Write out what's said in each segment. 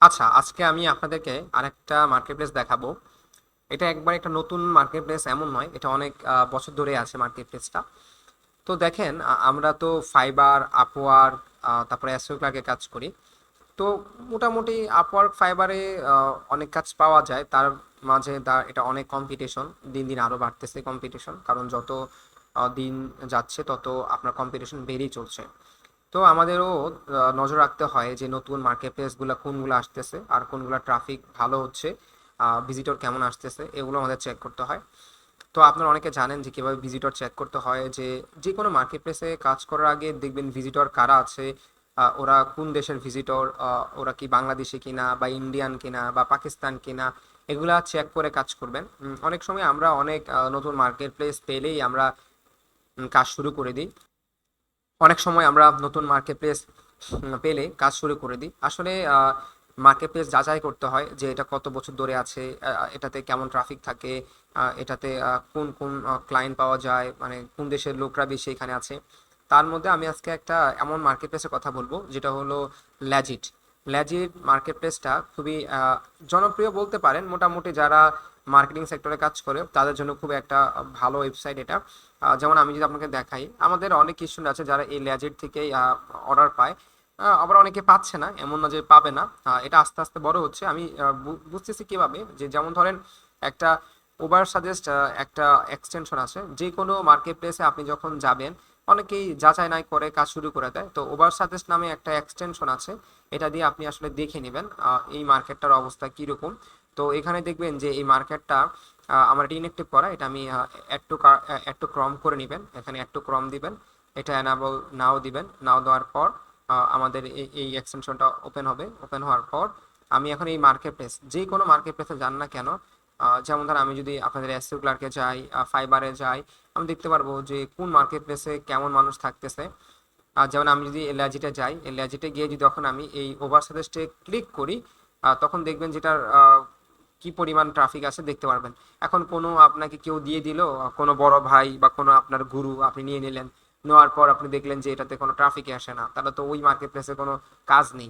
আচ্ছা, আজকে আমি আপনাদেরকে আরেকটা মার্কেট প্লেস দেখাবো। এটা একবার একটা নতুন মার্কেট প্লেস এমন নয়, এটা অনেক বছর ধরে আছে মার্কেট প্লেসটা। তো দেখেন, আমরা তো ফাইবার, আপওয়ার্ক, তারপরে এসইও ক্লার্কে কাজ করি। তো মোটামুটি আপওয়ার্ক, ফাইবারে অনেক কাজ পাওয়া যায়। তার মাঝে এটা অনেক কম্পিটিশন, দিন দিন আরও বাড়তেছে কম্পিটিশন, কারণ যত দিন যাচ্ছে তত আপনার কম্পিটিশন বেড়েই চলছে। তো আমাদেরও নজর রাখতে হয় যে নতুন মার্কেট প্লেসগুলো কোনগুলো আসতেছে আর কোনগুলো ট্রাফিক ভালো হচ্ছে, ভিজিটর কেমন আসতেছে, এগুলো আমাদের চেক করতে হয়। তো আপনারা অনেকে জানেন যে কীভাবে ভিজিটর চেক করতে হয়, যে যে কোনো মার্কেট প্লেসে কাজ করার আগে দেখবেন ভিজিটর কারা আছে, ওরা কোন দেশের ভিজিটর, ওরা কি বাংলাদেশি কিনা বা ইন্ডিয়ান কিনা বা পাকিস্তান কিনা, এগুলা চেক করে কাজ করবেন। অনেক সময় আমরা অনেক নতুন মার্কেট প্লেস পেলেই আমরা কাজ শুরু করে দিই। অনেক সময় আমরা নতুন মার্কেট প্লেস পেলে কাজ শুরু করে দিই। আসলে মার্কেট প্লেস যাচাই করতে হয় যে এটা কত বছর ধরে আছে, এটাতে কেমন ট্রাফিক থাকে, এটাতে কোন কোন ক্লায়েন্ট পাওয়া যায়, মানে কোন দেশের লোকরা বেশি এখানে আছে। তার মধ্যে আমি আজকে একটা এমন মার্কেট প্লেসের কথা বলবো যেটা হলো ল্যাজিট। ল্যাজিট মার্কেট প্লেসটা খুবই জনপ্রিয় বলতে পারেন। মোটামুটি যারা মার্কেটিং সেক্টরে কাজ করে তাদের জন্য খুব একটা ভালো ওয়েবসাইট এটা। যেমন আমি যদি আপনাকে দেখাই, আমাদের অনেক স্টুডেন্ট আছে যারা এই ল্যাজেট থেকেই অর্ডার পায়। আবার অনেকে পাচ্ছে না, এমন না যে পাবে না। এটা আস্তে আস্তে বড় হচ্ছে। আমি বুঝতেছি কিভাবে, যে যেমন ধরেন একটা উবার সাজেস্ট, একটা এক্সটেনশন আছে যে কোনো মার্কেট প্লেসে আপনি যখন যাবেন, অনেকেই যাচাই নাই করে কাজ শুরু করে দেয়। তো উবার সাজেস্ট নামে একটা এক্সটেনশন আছে, এটা দিয়ে আপনি আসলে দেখে নেবেন এই মার্কেটটার অবস্থা কীরকম। তো এখানে দেখবেন যে এই মার্কেটটা আমার এটা ইনঅ্যাক্টিভ করা, এটা আমি অ্যাড টু ক্রম করে নেবেন, এখানে অ্যাড টু ক্রম দিবেন, এটা এনাবল নাও দিবেন। নাও দেওয়ার পর আমাদের এই এক্সটেনশনটা ওপেন হবে। ওপেন হওয়ার পর আমি এখন এই মার্কেট প্লেস, যে কোনো মার্কেট প্লেসে যান না কেন, যেমন ধর আমি যদি আপনাদের এসইও ক্লার্কে যাই, ফাইবারে যাই, আমি দেখতে পারবো যে কোন মার্কেট প্লেসে কেমন মানুষ থাকতেছে। আর যেমন আমি যদি এলআইজিতে যাই, এলআইজিতে গিয়ে যদি যখন আমি এই ওভার সাজেস্টে ক্লিক করি, তখন দেখবেন যেটার কি পরিমাণ ট্রাফিক আছে দেখতে পারবেন। এখন কোনো আপনাকে কেউ দিয়ে দিল, কোনো বড় ভাই বা কোনো আপনার গুরু আপনি নিয়ে নিলেন, নেওয়ার পর আপনি দেখলেন যে এটাতে কোনো ট্রাফিকই আসে না, তাহলে তো ওই মার্কেট প্লেসে কোনো কাজ নেই।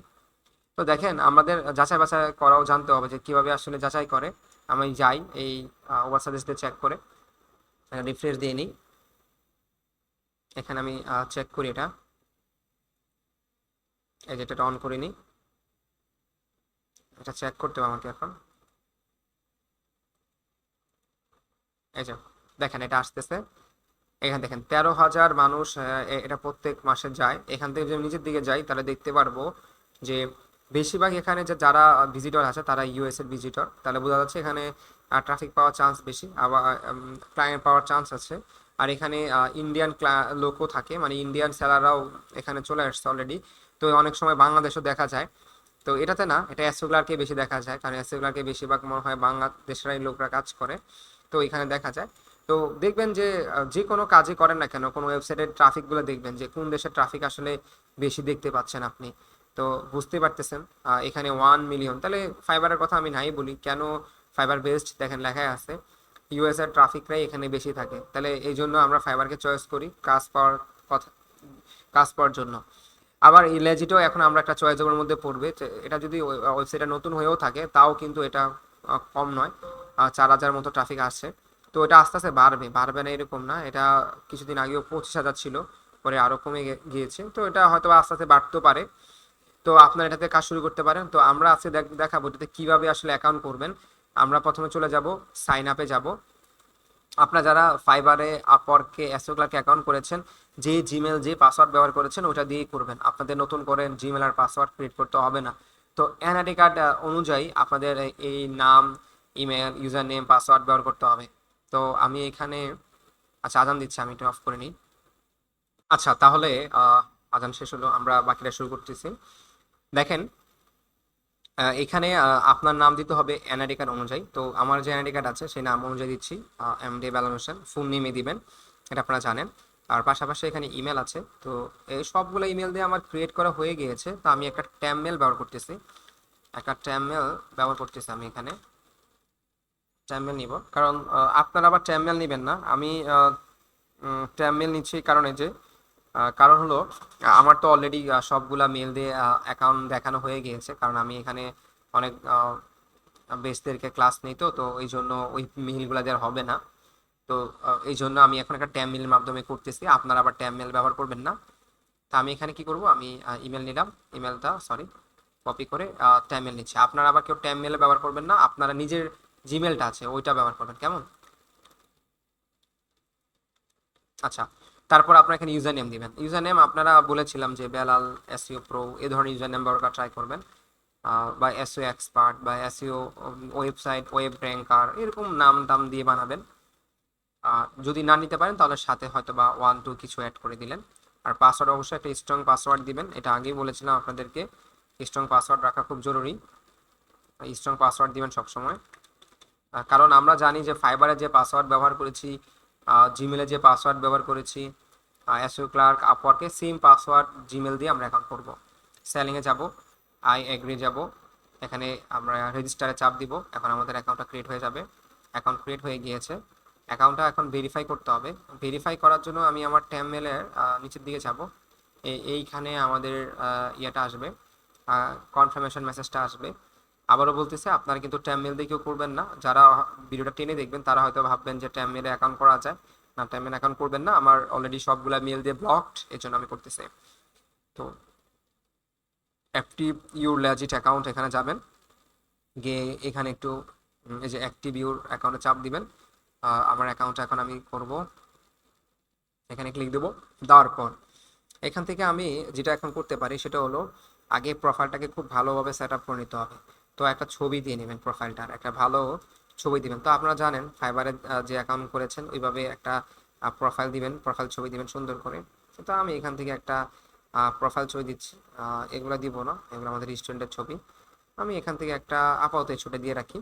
তো দেখেন, আমাদের যাচাই বাছাই করাও জানতে হবে যে কিভাবে আসলে যাচাই করে। আমি যাই এই ওভার সাজেস্টে চেক করে রিফ্রেশ দিয়ে নিই। এখানে আমি চেক করি এটা, এই যেটা অন করে নিই, এটা চেক করতে হবে আমাকে এখন। এই যে দেখেন এটা আসতেছে। এখানে দেখেন 13,000 মানুষ এটা প্রত্যেক মাসে যায়। এখান থেকে যদি নিচের দিকে যাই তাহলে দেখতে পারবো যে বেশিরভাগ এখানে যে যারা ভিজিটর আছে তারা ইউএস এর ভিজিটর, তাহলে বোঝা যাচ্ছে এখানে ট্রাফিক পাওয়ার চান্স বেশি, আবার ক্লায়েন্ট পাওয়ার চান্স আছে। আর এখানে ইন্ডিয়ান লোকও থাকে, মানে ইন্ডিয়ান সেলাররাও এখানে চলে আসছে অলরেডি। তো অনেক সময় বাংলাদেশও দেখা যায়। তো এটাতে না, এটা এসওগুলারকে বেশি দেখা যায়, কারণ এসওগুলারকে বেশিরভাগ মনে হয় বাংলাদেশেরাই লোকরা কাজ করে। তো এখানে দেখা যায়। তো দেখবেন যে যে কোনো কাজই করেন না কেন, কোনো ওয়েবসাইটের ট্রাফিকগুলো দেখবেন যে কোন দেশের ট্রাফিক আসলে বেশি দেখতে পাচ্ছেন আপনি। তো বুঝতে পারতেছেন এখানে 1 মিলিয়ন, তাহলে ফাইবারের কথা আমি নাই বলি কেন, ফাইবার বেসড দেখেন লেখাই আছে ইউএস এর ট্রাফিকরাই এখানে বেশি থাকে, তাহলে এই জন্য আমরা ফাইবারকে চয়েস করি কাজ পাওয়ার কথা, কাজ পাওয়ার জন্য। আবার ইলেজিটও এখন আমরা একটা চয়েসের মধ্যে পড়বে, যে এটা যদি ওয়েবসাইটটা নতুন হয়েও থাকে তাও কিন্তু এটা কম নয়, 4,000 মতো ট্রাফিক আসছে। তো এটা আস্তে আস্তে বাড়বে, বাড়বে না এরকম না, এটা কিছুদিন আগেও 25,000 ছিল, পরে আরো কমে গিয়েছে। তো এটা হয়তো আস্তে আস্তে বাড়তেও পারে। তো আপনার এটাতে কাজ শুরু করতে পারেন। তো আমরা আজকে দেখাবো এটাতে কিভাবে আসলে অ্যাকাউন্ট করবেন। আমরা প্রথমে চলে যাব, সাইন আপে যাব। আপনারা যারা ফাইবারে, আপওয়ার্কে, অ্যাসোক্লার্কে অ্যাকাউন্ট করেছেন, যে জিমেল, যে পাসওয়ার্ড ব্যবহার করেছেন ওটা দিয়েই করবেন, আপনাদের নতুন করে জিমেল আর পাসওয়ার্ড ক্রিয়েট করতে হবে না। তো এনআইডি কার্ড অনুযায়ী আপনাদের এই নাম, ইমেল, ইউজার নেম, পাসওয়ার্ড ব্যবহার করতে হবে। তো আমি এখানে, আচ্ছা আজান দিচ্ছে, আমি এটা অফ করে নিই। আচ্ছা তাহলে আজান শেষ হলো, আমরা বাকিটা শুরু করতেছি। দেখেন, এখানে আপনার নাম দিতে হবে এনআইডি কার্ড অনুযায়ী। তো আমার যে এনআইডি কার্ড আছে সেই নাম অনুযায়ী দিচ্ছি, এমডি বেলাল হোসেন, ফুল নেমে দিবেন, এটা আপনারা জানেন। আর পাশাপাশি এখানে ইমেল আছে। তো এই সবগুলো ইমেল দিয়ে আমার ক্রিয়েট করা হয়ে গিয়েছে। তো আমি একটা ট্যাম মেল ব্যবহার করতেছি, একটা ট্যাম মেল ব্যবহার করতেছি আমি এখানে। ট্যাম মেল নিব, কারণ আপনারা আবার ট্যাম মেল নেবেন না। আমি ট্যাম মেল নিচ্ছি এই কারণে যে, কারণ হলো আমার তো অলরেডি সবগুলা মেল দিয়ে অ্যাকাউন্ট দেখানো হয়ে গিয়েছে, কারণ আমি এখানে অনেক বেসদেরকে ক্লাস নেই, তো তো এই জন্য ওই মেইলগুলো দেওয়ার হবে না। তো এই জন্য আমি এখন একটা ট্যাব মেইলের মাধ্যমে করতেছি, আপনারা আবার ট্যাব মেইল ব্যবহার করবেন না। তো আমি এখানে কি করব, আমি ইমেল নিলাম, ইমেলটা সরি কপি করে ট্যাব মেইল নিচ্ছি। আপনারা আবার কেউ ট্যাব মেইল ব্যবহার করবেন না, আপনারা নিজের জিমেলটা আছে ওইটা ব্যবহার করবেন, কেমন? আচ্ছা, তারপর আপনার এখানে ইউজার নেম দিবেন। ইউজার নেম আপনারা বলেছিলাম যে বেলাল এসইও প্রো এই ধরনের ইউজার নেম ব্যবহার ট্রাই করবেন, বা এসইও এক্সপার্ট বা এসইও ওয়েবসাইট ওয়েব র্যাঙ্কার এরকম নাম টাম দিয়ে বানাবেন। যদি না নিতে পারেন তাহলে সাথে হয়তো বা 1 2 কিছু অ্যাড করে দিলেন। আর পাসওয়ার্ড অবশ্যই একটা স্ট্রং পাসওয়ার্ড দিবেন, এটা আগেই বলেছিলাম আপনাদেরকে, স্ট্রং পাসওয়ার্ড রাখা খুব জরুরি। স্ট্রং পাসওয়ার্ড দিবেন সবসময়, কারণ আমরা জানি যে ফাইবারে যে পাসওয়ার্ড ব্যবহার করেছি, জিমেলে যে পাসওয়ার্ড ব্যবহার করেছি, এসইও ক্লার্ক আপওয়ার্কে সেম পাসওয়ার্ড জিমেল দিয়ে আমরা অ্যাকাউন্ট করব। সেলিংয়ে যাব, আই এগ্রি যাব, এখানে আমরা রেজিস্টারে চাপ দিব, এখন আমাদের অ্যাকাউন্টটা ক্রিয়েট হয়ে যাবে। অ্যাকাউন্ট ক্রিয়েট হয়ে গিয়েছে, অ্যাকাউন্টটা এখন ভেরিফাই করতে হবে। ভেরিফাই করার জন্য আমি আমার ট্যাব মেলের নিচের দিকে যাব, এইখানে আমাদের ইয়েটা আসবে, কনফার্মেশন মেসেজটা আসবে। আবারও বলতেছে আপনারা কিন্তু ট্যাব মেল দিয়ে কেউ করবেন না, যারা ভিডিওটা টেনে দেখবেন তারা হয়তো ভাববেন যে ট্যাব মেলে অ্যাকাউন্ট করা যায় না, ট্যাব মেল অ্যাকাউন্ট করবেন না, আমার অলরেডি সবগুলা মেল দিয়ে ব্লকড, এই জন্য আমি করতেছি। তো অ্যাক্টিভ ইউর লেজিট অ্যাকাউন্ট এখানে যাবেন, গিয়ে এখানে একটু এই যে অ্যাক্টিভ ইউর অ্যাকাউন্টে চাপ দিবেন। আমার অ্যাকাউন্টটা এখন আমি করব, এখানে ক্লিক দেবো। দেওয়ার পর এখান থেকে আমি যেটা এখন করতে পারি সেটা হলো আগে প্রোফাইলটাকে খুব ভালোভাবে সেট আপ করে নিতে হবে। তো একটা ছবি দিয়ে নেবেন, প্রোফাইলটার একটা ভালো ছবি দিবেন। তো আপনারা জানেন ফাইবারে যে অ্যাকাউন্ট করেছেন ওইভাবে একটা প্রোফাইল দিবেন, প্রোফাইল ছবি দিবেন সুন্দর করে। তো আমি এখান থেকে একটা প্রোফাইল ছবি দিচ্ছি, এগুলো দিব না, এগুলো আমাদের স্টুডেন্টের ছবি। আমি এখান থেকে একটা আপাতত এই ছবিটা দিয়ে রাখি।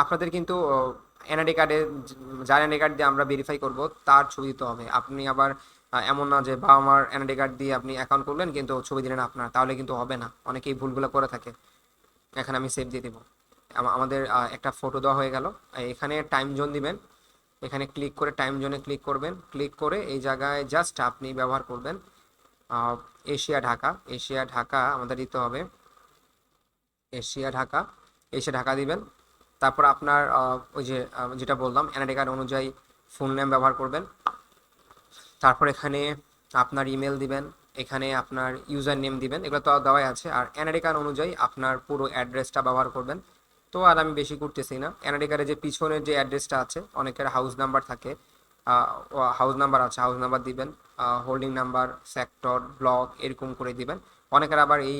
আপনাদের কিন্তু এনআইডি কার্ডে, যার এনআইডি কার্ড দিয়ে আমরা ভেরিফাই করব তার ছবি দিতে হবে। আপনি আবার এমন না যে বাবা মার এনআইডি কার্ড দিয়ে আপনি অ্যাকাউন্ট করলেন কিন্তু ছবি দিলেন আপনার, তাহলে কিন্তু হবে না, অনেকেই ভুলগুলো করে থাকে। এখানে আমি সেভ দিয়ে দিব। আমাদের একটা ফটো দেওয়া হয়ে গেল। এখানে টাইম জোন দিবেন, এখানে ক্লিক করে টাইম জোনে ক্লিক করবেন, ক্লিক করে এই জায়গায় জাস্ট আপনি ব্যবহার করবেন এশিয়া ঢাকা। এশিয়া ঢাকা আমাদের দিতে হবে, এশিয়া ঢাকা, এশিয়া ঢাকা দিবেন। তারপর আপনার ওই যে যেটা বললাম এনআইডি কার্ড অনুযায়ী ফুল নেম ব্যবহার করবেন। তারপর এখানে আপনার ইমেল দিবেন, এখানে আপনার ইউজার নেম দিবেন, এগুলো তো দেওয়াই আছে। আর এনআইডি কার্ড অনুযায়ী আপনার পুরো অ্যাড্রেসটা ব্যবহার করবেন। তো আর আমি বেশি করতেছি না, এনআইডি কার্ডের যে পিছনের যে অ্যাড্রেসটা আছে, অনেকের হাউস নাম্বার থাকে, হাউস নাম্বার আছে, হাউস নাম্বার দিবেন, হোল্ডিং নাম্বার, সেক্টর, ব্লক এরকম করে দিবেন। অনেকের আবার এই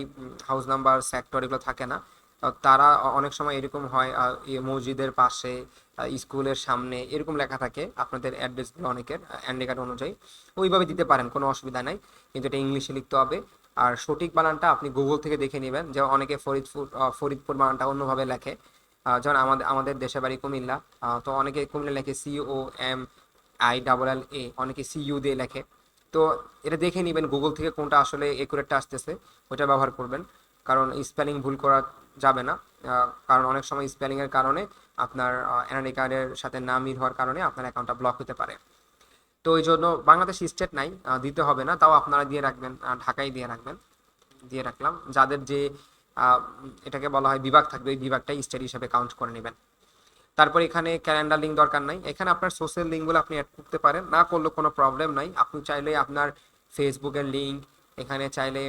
হাউস নাম্বার সেক্টর এগুলো থাকে না, তারা অনেক সময় এরকম হয় মসজিদের পাশে, স্কুলের সামনে এরকম লেখা থাকে আপনাদের অ্যাড্রেসগুলো অনেকের এনআইডি কার্ড অনুযায়ী, ওইভাবে দিতে পারেন, কোনো অসুবিধা নাই। কিন্তু এটা ইংলিশে লিখতে হবে। আর সঠিক বানানটা আপনি গুগল থেকে দেখে নেবেন, যে অনেকে ফরিদপুর বানানটা অন্যভাবে লেখে। যেমন আমাদের আমাদের দেশের বাড়ি কুমিল্লা, তো অনেকে কুমিল্লা লেখে COMILLA, অনেকে CU দিয়ে লেখে। তো এটা দেখে নেবেন গুগল থেকে কোনটা আসলে একুরেটটা আসতেছে, ওইটা ব্যবহার করবেন। কারণ স্পেলিং ভুল করা যাবে না, কারণ অনেক সময় স্পেলিংয়ের কারণে আপনার এনআইডি কার্ডের সাথে না মিল হওয়ার কারণে আপনার অ্যাকাউন্টটা ব্লক হতে পারে। তো ওই জন্য বাংলাদেশ স্টেট নাই, দিতে হবে না, তাও আপনারা দিয়ে রাখবেন, ঢাকায় দিয়ে রাখবেন। দিয়ে রাখলাম, যাদের যে আহ, এটাকে বলা হয় বিভাগ থাকবে, ওই বিভাগটাই স্টেট হিসাবে কাউন্ট করে নেবেন। তারপর এখানে ক্যালেন্ডার লিঙ্ক দরকার নাই, এখানে আপনার সোশ্যাল লিঙ্কগুলো আপনি অ্যাড করতে পারেন, না করলে কোনো প্রবলেম নাই। আপনি চাইলে আপনার ফেসবুকের লিঙ্ক, এখানে চাইলে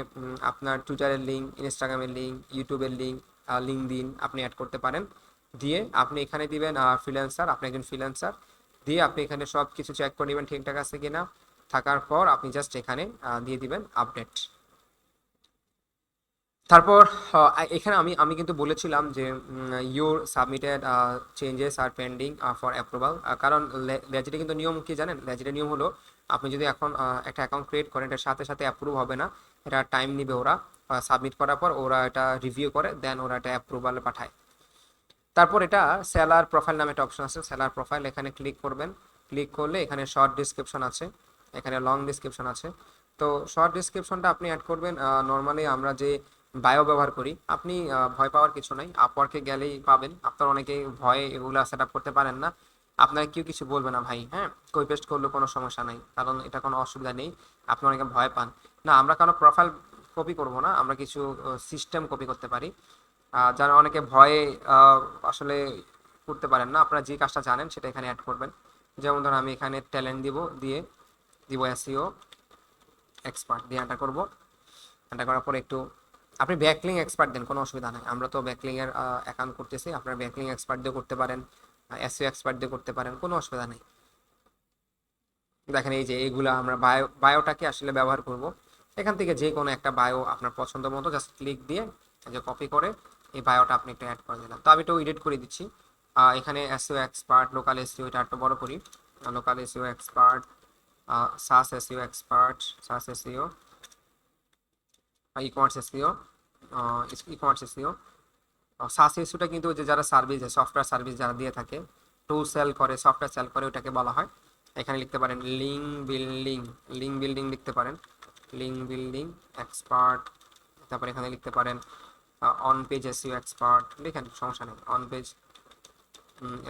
আপনার টুইটারের লিঙ্ক, ইনস্টাগ্রামের লিঙ্ক, ইউটিউবের লিঙ্ক, লিঙ্ক দিন আপনি অ্যাড করতে পারেন। দিয়ে আপনি এখানে দিবেন ফ্রিল্যান্সার, আপনি একজন ফ্রিল্যান্সার, দিয়ে আপনি এখানে সব কিছু চেক করে নেবেন ঠিকঠাক আছে কিনা। থাকার পর আপনি জাস্ট এখানে দিয়ে দিবেন আপডেট। তারপর এখানে আমি আমি কিন্তু বলেছিলাম যে your submitted changes are pending for approval, কারণ লেজিটে কিন্তু নিয়ম কি জানেন, লেজিটের নিয়ম হলো আপনি যদি এখন একটা অ্যাকাউন্ট ক্রিয়েট করেন এটার সাথে সাথে অ্যাপ্রুভ হবে না, এটা টাইম নিবে। ওরা সাবমিট করার পর ওরা এটা রিভিউ করে, দেন ওরা এটা অ্যাপ্রুভালে পাঠায়। তারপর এটা সেলার প্রোফাইল নামে একটা অপশন আছে, সেলার প্রোফাইল, এখানে ক্লিক করবেন। ক্লিক করলে এখানে শর্ট ডিসক্রিপশন আছে, এখানে লং ডিসক্রিপশন আছে। তো শর্ট ডিসক্রিপশনটা আপনি অ্যাড করবেন, নর্মালি আমরা যে বায়ো ব্যবহার করি, আপনি ভয় পাওয়ার কিছু নাই, আপওয়ার্কে গেলেই পাবেন। আপনার অনেকে ভয়ে এগুলা সেট আপ করতে পারেন না, আপনার কেউ কিছু বলবে না ভাই, হ্যাঁ, কপি পেস্ট করলে কোনো সমস্যা নাই, কারণ এটা কোনো অসুবিধা নেই। আপনি অনেকে ভয় পান না, আমরা কারো প্রোফাইল কপি করব না, আমরা কিছু সিস্টেম কপি করতে পারি। যারা অনেকে ভয়ে আসলে করতে পারেন না, আপনারা যে কাজটা জানেন সেটা এখানে অ্যাড করবেন। যেমন ধরুন আমি এখানে ট্যালেন্ট দিব এসইও এক্সপার্ট দিয়ে এন্টার করব। এন্টার করার পরে একটু আপনি ব্যাকলিং এক্সপার্ট দেন, কোনো অসুবিধা নেই। আমরা তো ব্যাকলিং এর অ্যাকাউন্ট করতেছি, আপনারা ব্যাকলিং এক্সপার্ট দিয়ে করতে পারেন, এসইও এক্সপার্ট দিয়ে করতে পারেন, কোনো অসুবিধা নেই। দেখেন এই যে এইগুলা আমরা বায়োটাকে আসলে ব্যবহার করব। এখান থেকে যে কোনো একটা বায়ো আপনার পছন্দ মতো জাস্ট ক্লিক দিয়ে যে কপি করে এই বায়োটা আপনি একটু অ্যাড করে দিলাম। তো আমি একটু এডিট করে দিচ্ছি। এখানে এসইও এক্সপার্ট, লোকাল এসইও, এটা একটু বড় করি। Local SEO expert, SaaS SEO expert, SaaS SEO, ecommerce SEO, ecommerce SEO. SaaS এসইওটা কিন্তু যে যারা সার্ভিস, সফটওয়্যার সার্ভিস যারা দিয়ে থাকে, টুল সেল করে, সফটওয়্যার সেল করে, ওটাকে বলা হয়। এখানে লিখতে পারেন লিঙ্ক বিল্ডিং লিখতে পারেন, লিঙ্ক বিল্ডিং এক্সপার্ট। তারপরে এখানে লিখতে পারেন অন পেজ এসইও এক্সপার্ট, লিখেন, সমস্যা নেই। On page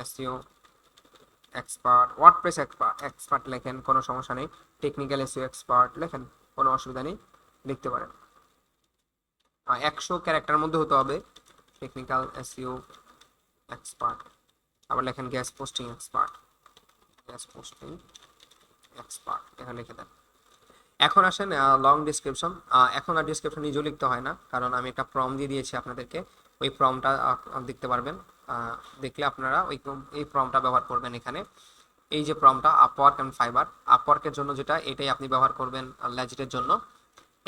SEO expert, WordPress expert লেখেন, কোনো সমস্যা নেই। টেকনিক্যাল এসইও এক্সপার্ট লেখেন, কোনো অসুবিধা নেই, লিখতে পারেন। 100 ক্যারেক্টার মধ্যে হতে হবে। Technical SEO expert. আবার লেখেন gas posting expert, gas posting expert, এখানে লিখে দেন। এখন আসেন লং ডিসক্রিপশন। এখন আর ডিসক্রিপশন নিজেও লিখতে হয় না, কারণ আমি একটা প্রম দিয়ে দিয়েছি আপনাদেরকে। ওই প্রমটা দেখতে পারবেন, দেখলে আপনারা এই প্রমটা ব্যবহার করবেন। এখানে এই যে প্রমটা, আপওয়ার্ক অ্যান্ড ফাইবার, আপওয়ার্কের জন্য যেটা, এটাই আপনি ব্যবহার করবেন লেজিটের জন্য।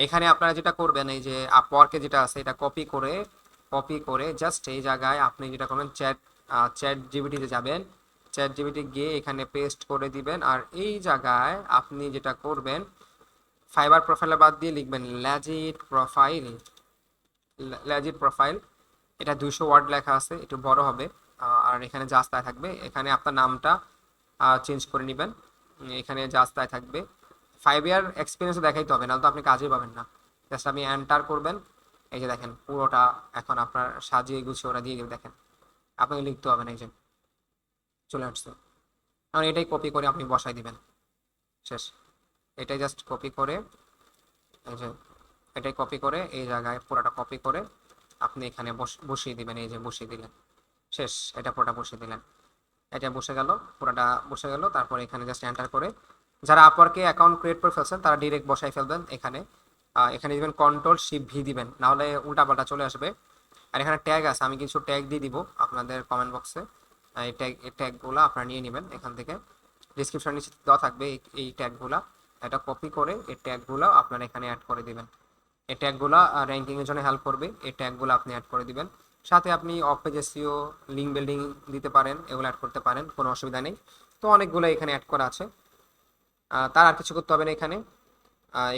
এখানে আপনারা যেটা করবেন, এই যে আপওয়ার্কে যেটা আছে এটা কপি করে জাস্ট এই জায়গায় আপনি যেটা করবেন, চ্যাট জিপিটিতে যাবেন, চ্যাট জিপিটি গিয়ে এখানে পেস্ট করে দিবেন। আর এই জায়গায় আপনি যেটা করবেন, ফাইবার প্রোফাইলে বাদ দিয়ে লিখবেন লেজিট প্রোফাইল। এটা 200 ওয়ার্ড লেখা আছে, একটু বড় হবে। আর এখানে জাস্তায় থাকবে, এখানে আপনার নামটা চেঞ্জ করে নেবেন, এখানে জাস্তায় থাকবে। 5 ইয়ার এক্সপিরিয়েন্স দেখাইতে হবে, নাহলে তো আপনি কাজই পাবেন না। জাস্ট আপনি এন্টার করবেন, এই যে দেখেন পুরোটা এখন আপনার সাজিয়ে গুছিয়ে ওরা দিয়ে দেবে। দেখেন আপনাকে লিখতে হবে না, এই যে চলে আসছে। কারণ এটাই কপি করে আপনি বসাই দিবেন, শেষ। এটাই জাস্ট কপি করে, এই যে এটাই কপি করে এই জায়গায় পুরোটা কপি করে আপনি এখানে বসিয়ে দিবেন। এই যে বসিয়ে দিলেন, শেষ। এটা পুরোটা বসিয়ে দিলেন, এটা বসে গেল, পুরোটা বসে গেল। তারপর এখানে জাস্ট এন্টার করে, যারা আপওয়ার্কে অ্যাকাউন্ট ক্রিয়েট করে ফেলছেন তারা ডিরেক্ট বসাই ফেলবেন এখানে। এখানে দিবেন কন্ট্রোল-শিফট-ভি দিবেন, নাহলে উল্টাপাল্টা চলে আসবে। আর এখানে ট্যাগ আছে, আমি কিছু ট্যাগ দিয়ে দিব আপনাদের কমেন্ট বক্সে। এই ট্যাগগুলো আপনারা নিয়ে নেবেন এখান থেকে, ডিসক্রিপশন নিচে দেওয়া থাকবে এই ট্যাগগুলো। এটা কপি করে এই ট্যাগগুলো আপনারা এখানে অ্যাড করে দিবেন। এই ট্যাগগুলো র্যাঙ্কিংয়ের জন্য হেল্প করবে, এই ট্যাগগুলো আপনি অ্যাড করে দিবেন। সাথে আপনি of page SEO, link building দিতে পারেন, এগুলো অ্যাড করতে পারেন, কোনো অসুবিধা নেই। তো অনেকগুলো এখানে অ্যাড করা আছে, তার আর কিছু করতে হবে না এখানে।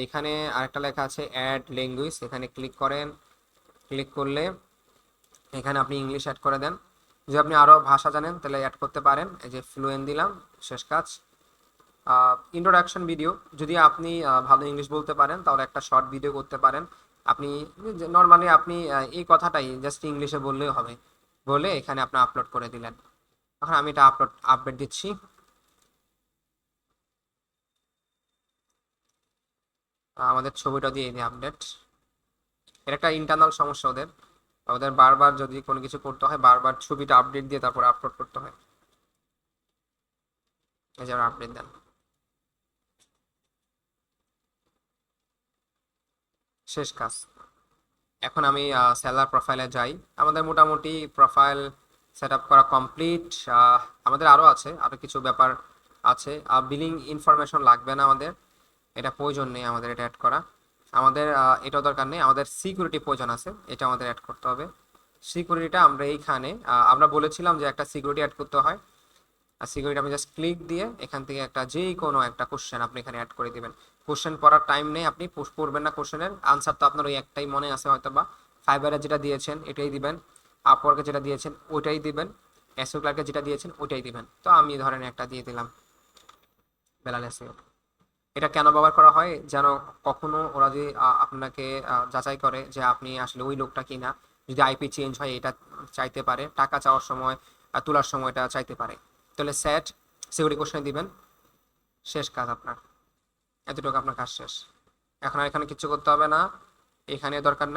এখানে আরেকটা লেখা আছে অ্যাড ল্যাঙ্গুয়েজ, এখানে ক্লিক করেন। ক্লিক করলে এখানে আপনি ইংলিশ অ্যাড করে দেন। যদি আপনি আরও ভাষা জানেন তাহলে অ্যাড করতে পারেন, এই যে ফ্লুয়েন্ট দিলাম, শেষ কাজ। ইন্ট্রোডাকশন ভিডিও, যদি আপনি ভালো ইংলিশ বলতে পারেন তাহলে একটা শর্ট ভিডিও করতে পারেন। আপনি নর্মালি আপনি এই কথাটাই জাস্ট ইংলিশে বললেই হবে, বলে এখানে আপনি আপলোড করে দিলেন। এখন আমি এটা আপডেট দিচ্ছি। আমাদের ছবিটা দিয়ে দিই আপডেট। এটা একটা ইন্টারনাল সমস্যা ওদের, ওদের বারবার যদি কোনো কিছু করতে হয় বারবার ছবিটা আপডেট দিয়ে তারপর আপলোড করতে হয়। এই যে আপডেট দেন, শেষ কাজ। এখন আমি সেলার প্রোফাইলে যাই। আমাদের মোটামুটি প্রোফাইল সেট আপ করা কমপ্লিট। আমাদের আরও আছে, আরও কিছু ব্যাপার আছে। বিলিং ইনফরমেশন লাগবে না আমাদের, এটা প্রয়োজন নেই আমাদের এটা অ্যাড করা। আমাদের এটাও দরকার নেই, আমাদের সিকিউরিটি প্রয়োজন আছে, এটা আমাদের অ্যাড করতে হবে। সিকিউরিটিটা আমরা এইখানে আমরা বলেছিলাম যে একটা সিকিউরিটি অ্যাড করতে হয়। আর সিকিউরিটি আপনি জাস্ট ক্লিক দিয়ে এখান থেকে একটা যেই কোনো একটা কোশ্চেন আপনি এখানে অ্যাড করে দিবেন। কোশ্চেন পড়ার টাইম নেই, আপনি পড়বেন না, কোশ্চেনের আনসার তো আপনার ওই একটাই মনে আছে হয়তো, বা ফাইবারে যেটা দিয়েছেন এটাই দিবেন, আপওয়ার্কে যেটা দিয়েছেন ওইটাই দিবেন, এসইও ক্লার্কে যেটা দিয়েছেন ওইটাই দিবেন। তো আমি ধরেন একটা দিয়ে দিলাম বেলাল এসইও। এটা কেন ব্যবহার করা হয়, যেন কখনো ওরা যদি আপনাকে যাচাই করে যে আপনি আসলে ওই লোকটা কিনা, যদি আইপি চেঞ্জ হয় এটা চাইতে পারে, টাকা চাওয়ার সময় তোলার সময় এটা চাইতে পারে। তাহলে সেট সিকিউরিটি কোশ্চেন দিবেন, শেষ কাজ আপনার, এতটুকু আপনার কাজ শেষ। এখন আর এখানে কিছু করতে হবে না, এখানে দরকার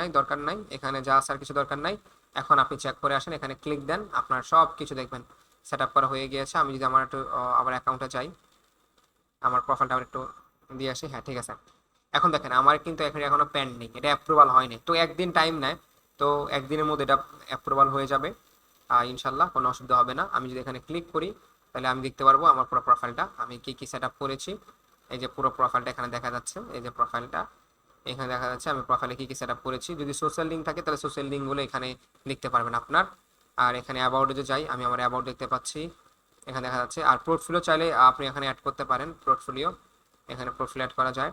নাই, এখানে যা আছে আর কিছু দরকার নাই। এখন আপনি চেক করে আসেন, এখানে ক্লিক দেন, আপনার সব কিছু দেখবেন সেট আপ করা হয়ে গিয়েছে। আমি যদি আমার একটু আবার অ্যাকাউন্টে যাই, আমার প্রোফাইলটা আবার একটু দিয়ে আসি। হ্যাঁ, ঠিক আছে। এখন দেখেন আমার কিন্তু এখনো পেন্ডিং, এটা অ্যাপ্রুভাল হয়নি, তো একদিন টাইম নেয়। তো একদিনের মধ্যে এটা অ্যাপ্রুভাল হয়ে যাবে ইনশাল্লাহ, কোনো অসুবিধা হবে না। আমি যদি এখানে ক্লিক করি তাহলে আমি দেখতে পারবো আমার পুরো প্রোফাইলটা, আমি কি কি সেট আপ করেছি। এই যে পুরো প্রোফাইলটা এখানে দেখা যাচ্ছে, এই যে প্রোফাইলটা এখানে দেখা যাচ্ছে আমি প্রোফাইলে কি কি সেট আপ করেছি। যদি সোশ্যাল লিঙ্ক থাকে তাহলে সোশ্যাল লিঙ্কগুলো এখানে লিখতে পারবেন আপনার। আর এখানে অ্যাবাউটে যে যাই, আমি আমার অ্যাবাউট দেখতে পাচ্ছি, এখানে দেখা যাচ্ছে। আর পোর্টফোলিও চাইলে আপনি এখানে অ্যাড করতে পারেন, পোর্টফোলিও এখানে পোর্টফোলিও অ্যাড করা যায়।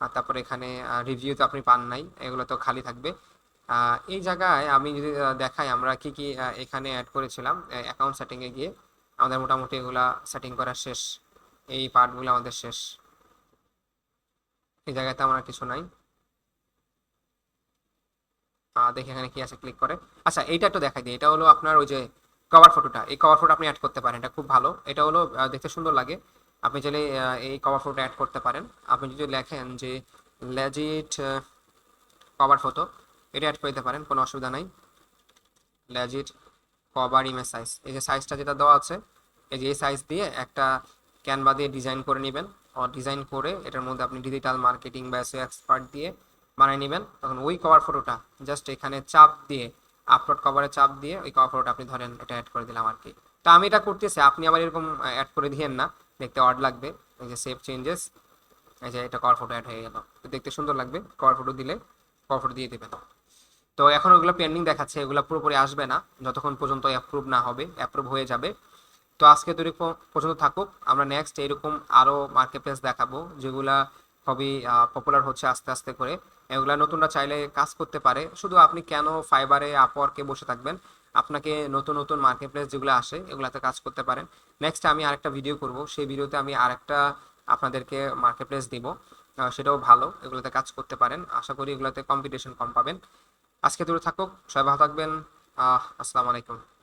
আর তারপরে এখানে রিভিউ তো আপনি পান নাই, এগুলো তো খালি থাকবে। এই জায়গায় আমি যদি দেখাই আমরা কি কি এখানে অ্যাড করেছিলাম অ্যাকাউন্ট সেটিংয়ে গিয়ে, আমাদের মোটামুটি এগুলা সেটিং করা শেষ, এই পার্টগুলো আমাদের শেষ। এই জায়গাতে আমার আর কিছু নাই। দেখি এখানে কি আছে, ক্লিক করে। আচ্ছা, এইটা একটু দেখাই দিই, এটা হলো আপনার ওই যে কভার ফটোটা, এই কভার ফটো আপনি অ্যাড করতে পারেন, এটা খুব ভালো। এটা হলো দেখতে সুন্দর লাগে, আপনি চাইলে এই কভার ফটো অ্যাড করতে পারেন। আপনি যদি লেখেন যে লেজিট কভার ফটো, এটা অ্যাড করে দিতে পারেন, কোনো অসুবিধা নাই। লেজিট কভার ইমেজ সাইজ, এই যে সাইজটা যেটা দেওয়া আছে, এই যে এই সাইজ দিয়ে একটা ক্যানভা দিয়ে ডিজাইন করে নেবেন। ডিজাইন করে এটার মধ্যে আপনি ডিজিটাল মার্কেটিং বা এসইও এক্সপার্ট দিয়ে বানিয়ে নেবেন। তখন ওই কভার ফটোটা জাস্ট এখানে চাপ দিয়ে, আপলোড কভারে চাপ দিয়ে ওই কভার ফটোটা আপনি ধরেন এটা অ্যাড করে দিলাম আর কি। তো আমি এটা করতেছি, আপনি আবার এরকম অ্যাড করে দিয়েন না, দেখতে অড লাগবে। এই যে সেভ চেঞ্জেস, এই যে এটা কভার ফটো অ্যাড হয়ে গেল, দেখতে সুন্দর লাগবে। কভার ফটো দিলে কভার ফটো দিয়ে দেবেন। তো এখন ওগুলো পেন্ডিং দেখাচ্ছে, এগুলো পুরোপুরি আসবে না যতক্ষণ পর্যন্ত অ্যাপ্রুভ না হবে। অ্যাপ্রুভ হয়ে যাবে। তো আজকে তো এরকম পর্যন্ত থাকুক, আমরা নেক্সট এরকম আরও মার্কেট প্লেস দেখাবো যেগুলা খুবই পপুলার হচ্ছে আস্তে আস্তে করে। এগুলা নতুনরা চাইলে কাজ করতে পারে, শুধু আপনি কেন ফাইবারে আপওয়ার্কে বসে থাকবেন, আপনাকে নতুন নতুন মার্কেট প্লেস যেগুলো আসে এগুলাতে কাজ করতে পারেন। নেক্সট আমি আরেকটা ভিডিও করব, সেই ভিডিওতে আমি আরেকটা আপনাদেরকে মার্কেট প্লেস দিব, সেটাও ভালো, এগুলোতে কাজ করতে পারেন। আশা করি এগুলোতে কম্পিটিশন কম পাবেন। আজকে দূরে থাকুক, সবাই ভালো থাকবেন। আসসালামু আলাইকুম।